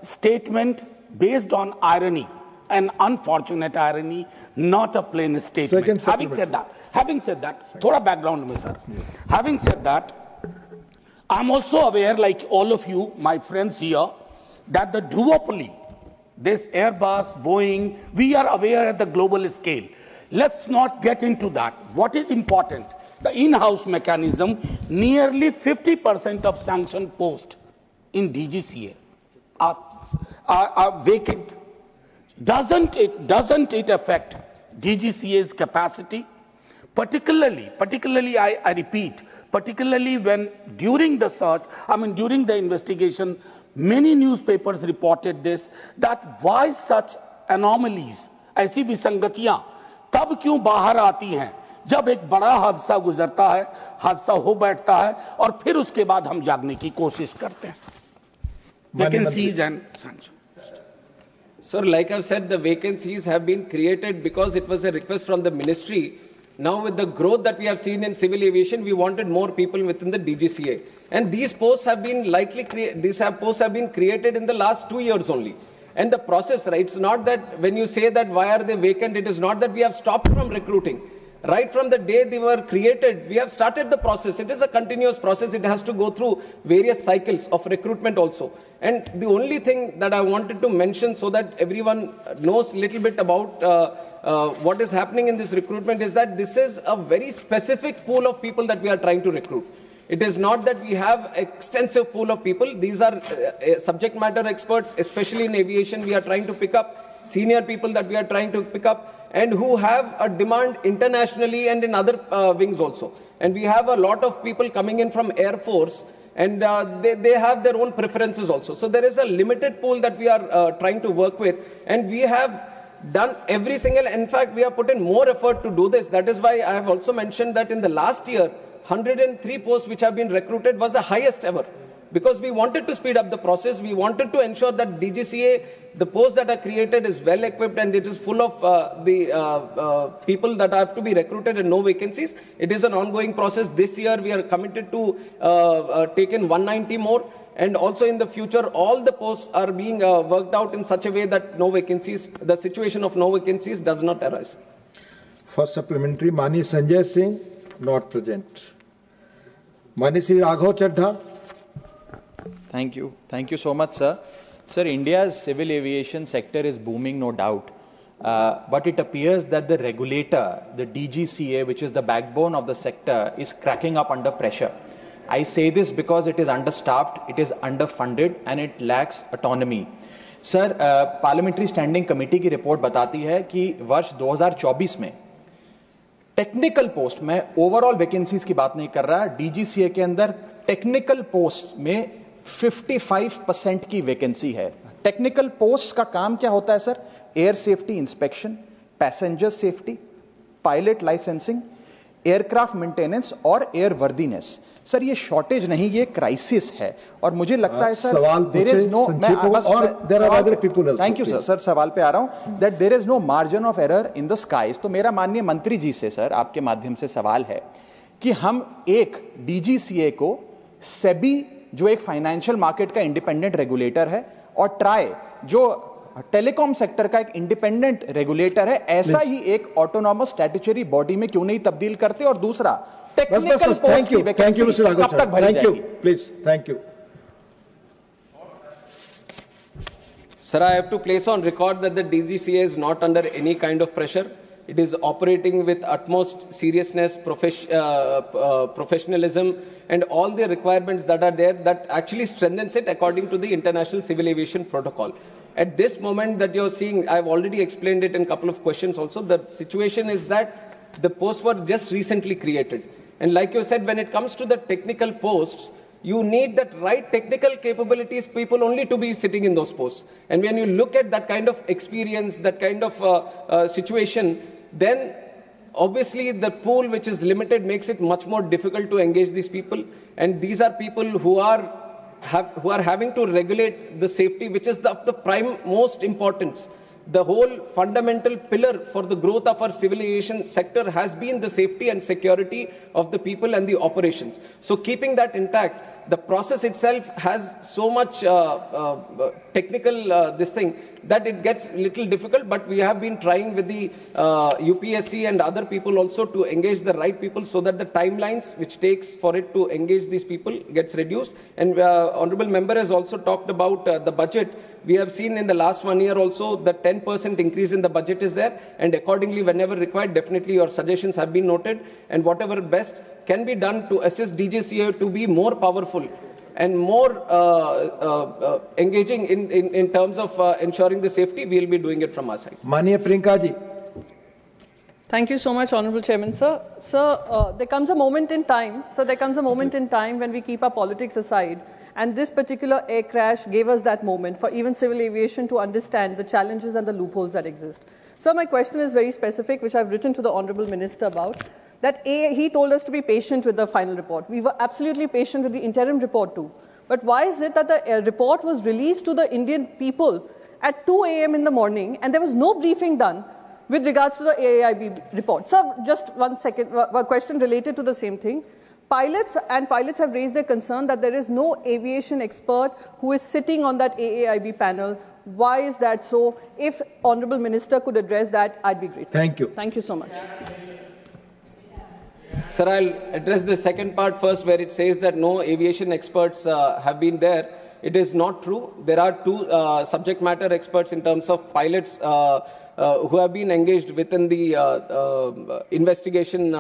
statement based on irony, an unfortunate irony, not a plain statement. Having said that, thoda background mein sir. Having said that, I'm also aware, like all of you, my friends here, that the duopoly, this Airbus, Boeing, we are aware at the global scale. Let's not get into that. What is important? The in-house mechanism, nearly 50% of sanction posts in DGCA are vacant. Doesn't it affect DGCA's capacity? Particularly, I repeat, particularly when during the search, during the investigation, many newspapers reported this, that why such anomalies, ऐसी विसंगतियां तब क्यों बाहर आती हैं जब एक बड़ा हादसा गुजरता है, हादसा हो बैठता है और फिर उसके बाद हम जागने की कोशिश करते हैं. Vacancies and sanctions. Sir, like I've said, the vacancies have been created because it was a request from the ministry. Now, with the growth that we have seen in civil aviation, we wanted more people within the DGCA. And these posts have been posts have been created in the last 2 years only. And the process, right, it's not that when you say that why are they vacant, it is not that we have stopped from recruiting. Right from the day they were created, we have started the process. It is a continuous process. It has to go through various cycles of recruitment also. And the only thing that I wanted to mention so that everyone knows a little bit about what is happening in this recruitment is that this is a very specific pool of people that we are trying to recruit. It is not that we have extensive pool of people. These are subject matter experts, especially in aviation. We are trying to pick up senior people that we are trying to pick up and who have a demand internationally and in other wings also. And we have a lot of people coming in from Air Force and they have their own preferences also. So there is a limited pool that we are trying to work with, and we have done every single, in fact, we have put in more effort to do this. That is why I have also mentioned that in the last year, 103 posts which have been recruited was the highest ever. Because we wanted to speed up the process, we wanted to ensure that DGCA, the posts that are created is well equipped and it is full of the people that have to be recruited and no vacancies. It is an ongoing process. This year we are committed to take in 190 more. And also in the future, all the posts are being worked out in such a way that no vacancies, the situation of no vacancies does not arise. For supplementary, Mani Sanjay Singh, not present. Mani Sri Raghav Chadha. Thank you. Thank you so much, sir. Sir, India's civil aviation sector is booming, no doubt. But it appears that the regulator, the DGCA, which is the backbone of the sector, is cracking up under pressure. I say this because it is understaffed, it is underfunded, and it lacks autonomy. Sir, Parliamentary Standing Committee की report बताती है कि वर्ष 2024 में technical post में overall vacancies की बात नहीं कर रहा, डीजीसीए के अंदर टेक्निकल पोस्ट में 55% की वैकेंसी है. टेक्निकल पोस्ट का काम क्या होता है sir? Air safety inspection, passenger safety, pilot licensing, aircraft maintenance और एयर वर्दीनेस. सर ये शॉर्टेज नहीं, ये क्राइसिस है. और मुझे लगता है sir there is no, thank you sir. Sir सवाल पे आ रहा हूं that there is no margin of error in the skies. तो मेरा माननीय मंत्री जी से सर आपके माध्यम से सवाल है कि हम एक डीजीसीए को सेबी जो एक फाइनेंशियल मार्केट का इंडिपेंडेंट रेगुलेटर है और ट्राई जो टेलीकॉम सेक्टर का एक इंडिपेंडेंट रेगुलेटर है, ऐसा ही एक ऑटोनॉमस स्टैट्यूटरी बॉडी में क्यों नहीं तब्दील करते? और दूसरा टेक्निकल पोस्ट की वैकेंसी कब तक भरी जाएगी? Please. Thank you. Sir, I have to place on record that the DGCA is not under any kind of pressure. It is operating with utmost seriousness, professionalism, and all the requirements that are there that actually strengthens it according to the International Civil Aviation Protocol. At this moment that you're seeing, I've already explained it in a couple of questions also, the situation is that the posts were just recently created. And like you said, when it comes to the technical posts, you need that right technical capabilities people only to be sitting in those posts. And when you look at that kind of experience, that kind of situation, then obviously the pool which is limited makes it much more difficult to engage these people. And these are people who are having to regulate the safety, which is the prime most importance. the whole fundamental pillar for the growth of our civil aviation sector has been the safety and security of the people and the operations. So keeping that intact, the process itself has so much technical this thing that it gets little difficult, but we have been trying with the UPSC and other people also to engage the right people so that the timelines which takes for it to engage these people gets reduced. And Honorable Member has also talked about the budget. We have seen in the last 1 year also the 10% increase in the budget is there, and accordingly whenever required, definitely your suggestions have been noted, and whatever best can be done to assist DGCA to be more powerful and more engaging in terms of ensuring the safety, we will be doing it from our side. Mania Priyanka ji. Thank you so much, Honorable Chairman, sir. Sir, there comes a moment in time, when we keep our politics aside, and this particular air crash gave us that moment for even civil aviation to understand the challenges and the loopholes that exist. Sir, my question is very specific, which I've written to the Honorable Minister about. That he told us to be patient with the final report. We were absolutely patient with the interim report too. But why is it that the report was released to the Indian people at 2 a.m. in the morning and there was no briefing done with regards to the AAIB report? Sir, just one second, a question related to the same thing. Pilots have raised their concern that there is no aviation expert who is sitting on that AAIB panel. Why is that so? If Honorable Minister could address that, I'd be grateful. Thank you. Thank you so much. Sir, I'll address the second part first, where it says that no aviation experts have been there. It is not true. There are two subject matter experts in terms of pilots who have been engaged within the investigation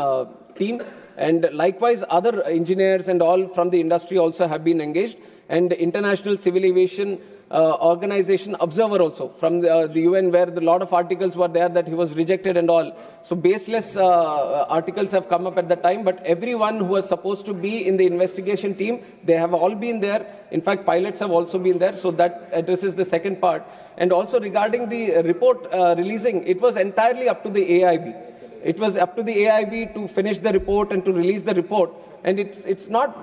team. And likewise, other engineers and all from the industry also have been engaged. And International Civil Aviation Organization observer also from the UN, where a lot of articles were there that he was rejected and all. So baseless articles have come up at the time, but everyone who was supposed to be in the investigation team, they have all been there. In fact, pilots have also been there. So that addresses the second part. And also regarding the report releasing, it was entirely up to the AIB. It was up to the AIB to finish the report and to release the report. And it's not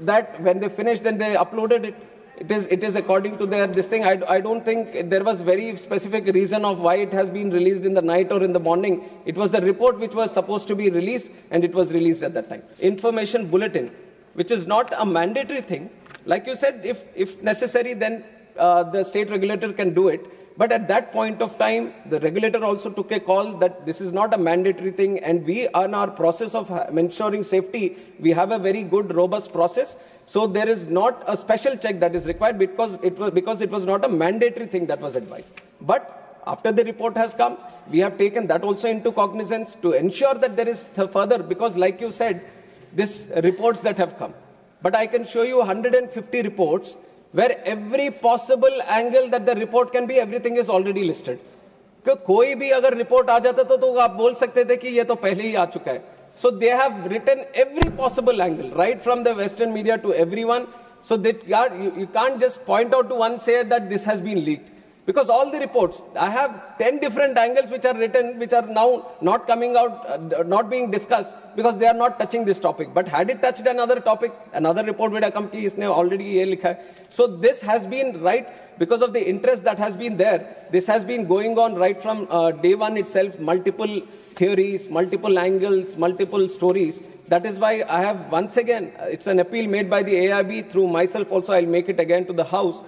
that when they finished, then they uploaded it. It is according to their this thing. I don't think there was very specific reason of why it has been released in the night or in the morning. It was the report which was supposed to be released, and it was released at that time. Information bulletin, which is not a mandatory thing. Like you said, if necessary, then the state regulator can do it. But at that point of time, the regulator also took a call that this is not a mandatory thing, and we, on our process of ensuring safety, we have a very good, robust process. So there is not a special check that is required because it was not a mandatory thing that was advised. But after the report has come, we have taken that also into cognizance to ensure that there is further, because like you said, these reports that have come. But I can show you 150 reports where every possible angle that the report can be, everything is already listed. कोई भी अगर report आ जाता तो आप बोल सकते थे कि ये तो पहले ही आ चुका है. So they have written every possible angle, right from the Western media to everyone. So that you can't just point out to one, say that this has been leaked. Because all the reports, I have 10 different angles which are written, which are now not coming out, not being discussed, because they are not touching this topic. But had it touched another topic, another report would have come ki isne already ye likha hai. So this has been right because of the interest that has been there. This has been going on right from day one itself, multiple theories, multiple angles, multiple stories. That is why I have once again, it's an appeal made by the AIB through myself also, I'll make it again to the House,